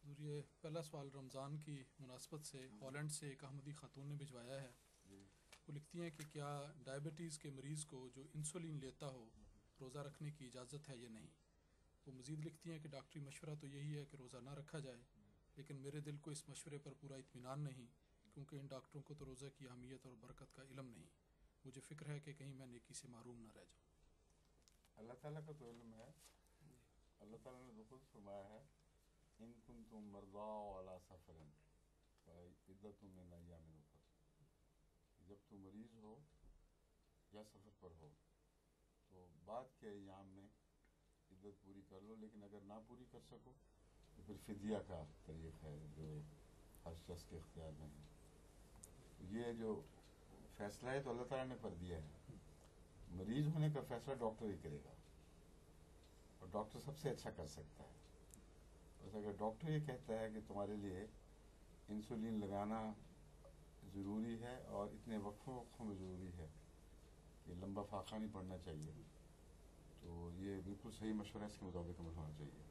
حضور یہ پہلا سوال رمضان کی مناسبت سے ہالینڈ سے ایک احمدی خاتون نے بھجوایا ہے. وہ لکھتی ہیں کہ کیا ڈائبٹیز کے مریض کو جو انسولین لیتا ہو روزہ رکھنے کی اجازت ہے یا نہیں. وہ مزید لکھتی ہیں کہ ڈاکٹری مشورہ تو یہی ہے کہ روزہ نہ رکھا جائے، لیکن میرے دل کو اس مشورے پر پورا اطمینان نہیں، کیونکہ ان ڈاکٹروں کو تو روزہ کی اہمیت اور برکت کا علم نہیں. مجھے فکر ہے کہ کہیں میں نیکی سے محروم نہ رہ جاؤں. اللہ تعالیٰ کا تو علم ہے. اللہ تعالیٰ نے تو خود فرمایا ہے ان کنتم مرضی علی سفر فعدۃ من ایام اخر. جب تم مریض ہو یا سفر پر ہو تو بعد کے ایام میں عدت پوری کر لو، لیکن اگر نہ پوری کر سکو تو پھر فدیہ کا طریق ہے جو ہر شخص کے اختیار میں ہے. یہ جو فیصلہ ہے تو اللہ تعالیٰ نے کر دیا ہے. مریض ہونے کا فیصلہ ڈاکٹر ہی کرے گا، اور ڈاکٹر سب سے اچھا کر سکتا ہے. بس اگر ڈاکٹر یہ کہتا ہے کہ تمہارے لیے انسولین لگانا ضروری ہے اور اتنے وقفوں میں ضروری ہے کہ لمبا فاقہ نہیں پڑنا چاہیے، تو یہ بالکل صحیح مشورہ ہے، اس کے مطابق عمل ہونا چاہیے.